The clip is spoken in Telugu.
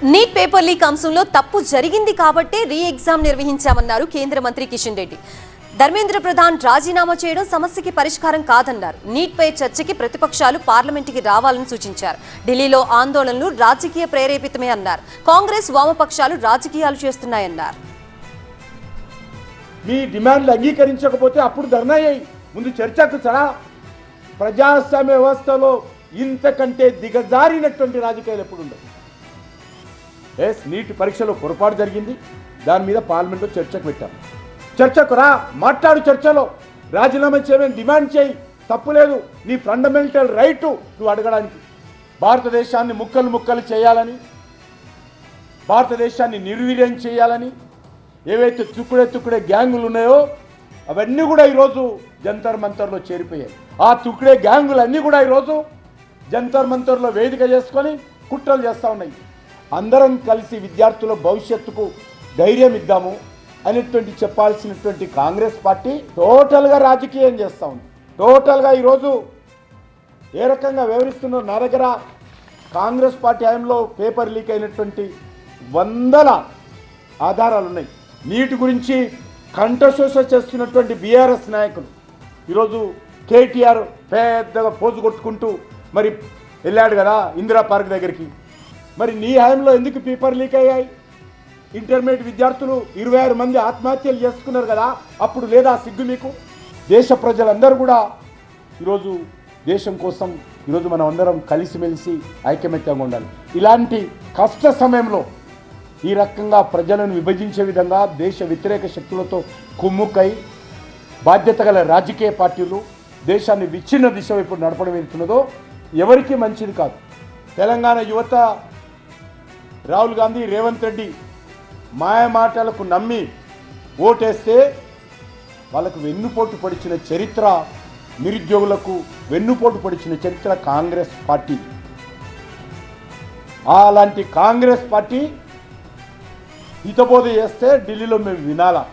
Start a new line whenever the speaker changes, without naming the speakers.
నీట్ పేపర్ లీక్ అంశంలో తప్పు జరిగింది కాబట్టే రీ ఎగ్జామ్ నిర్వహించామన్నారు కేంద్ర మంత్రి కిషన్ రెడ్డి. ధర్మేంద్ర ప్రధాన్ రాజీనామా చేయడం సమస్యకి పరిష్కారం కాదన్నారు. నీట్ పై చర్చకి ప్రతిపక్షాలు పార్లమెంటుకి రావాలని సూచించారు. ఢిల్లీలో ఆందోళనలు రాజకీయ ప్రేరేపితమే అన్నారు. కాంగ్రెస్ వామపక్షాలు రాజకీయాలు చేస్తున్నాయన్నారు.
మీ డిమాండ్లు అంగీకరించకపోతే అప్పుడు ధర్నా చేయి, ముందు చర్చకు సరా. ప్రజాస్వామ్య వ్యవస్థలో ఇంతకంటే దిగజారినటువంటి రాజకీయాలు ఎప్పుడు ఉండవు. నీట్ పరీక్షలో పొరపాటు జరిగింది, దాని మీద పార్లమెంట్లో చర్చకు పెట్టాం. చర్చకు రా, మాట్లాడు, చర్చలో రాజీనామా చేయమని డిమాండ్ చేయి, తప్పులేదు. నీ ఫండమెంటల్ రైటు నువ్వు అడగడానికి. భారతదేశాన్ని ముక్కలు ముక్కలు చేయాలని, భారతదేశాన్ని నిర్వీర్యం చేయాలని ఏవైతే తుక్కుడే గ్యాంగులు ఉన్నాయో అవన్నీ కూడా ఈరోజు జంతర్ మంతర్లో చేరిపోయాయి. ఆ తుక్కుడే గ్యాంగులన్నీ కూడా ఈరోజు జంతర్ మంతర్లో వేదిక చేసుకొని కుట్రలు చేస్తూ ఉన్నాయి. అందరం కలిసి విద్యార్థుల భవిష్యత్తుకు ధైర్యం ఇద్దాము అనేటువంటి చెప్పాల్సినటువంటి కాంగ్రెస్ పార్టీ టోటల్గా రాజకీయం చేస్తూ ఉంది. టోటల్గా ఈరోజు ఏ రకంగా వివరిస్తున్నారు? నా దగ్గర కాంగ్రెస్ పార్టీ హయాంలో పేపర్ లీక్ అయినటువంటి వందల ఆధారాలు ఉన్నాయి. నీటి గురించి కంఠశోష చేస్తున్నటువంటి బీఆర్ఎస్ నాయకులు ఈరోజు కేటీఆర్ పెద్దగా పోజు కొట్టుకుంటూ మరి వెళ్ళాడు కదా ఇందిరా పార్క్ దగ్గరికి. మరి నీ హయాంలో ఎందుకు పేపర్ లీక్ అయ్యాయి? ఇంటర్మీడియట్ విద్యార్థులు 26 మంది ఆత్మహత్యలు చేసుకున్నారు కదా, అప్పుడు లేదా సిగ్గు మీకు? దేశ ప్రజలందరూ కూడా ఈరోజు దేశం కోసం ఈరోజు మనం అందరం కలిసిమెలిసి ఐకమత్యంగా ఉండాలి. ఇలాంటి కష్ట సమయంలో ఈ రకంగా ప్రజలను విభజించే విధంగా దేశ వ్యతిరేక శక్తులతో కుమ్ముకై బాధ్యత గల రాజకీయ పార్టీలు దేశాన్ని విచ్ఛిన్న దిశ వైపు నడపడం వెళ్తున్నదో ఎవరికీ మంచిది కాదు. తెలంగాణ యువత రాహుల్ గాంధీ, రేవంత్ రెడ్డి మాయ మాటలకు నమ్మి ఓటేస్తే వాళ్ళకు వెన్నుపోటు పడిచిన చరిత్ర, నిరుద్యోగులకు వెన్నుపోటు పడిచిన చరిత్ర కాంగ్రెస్ పార్టీ. అలాంటి కాంగ్రెస్ పార్టీ హితబోధ చేస్తే ఢిల్లీలో మేము వినాలా?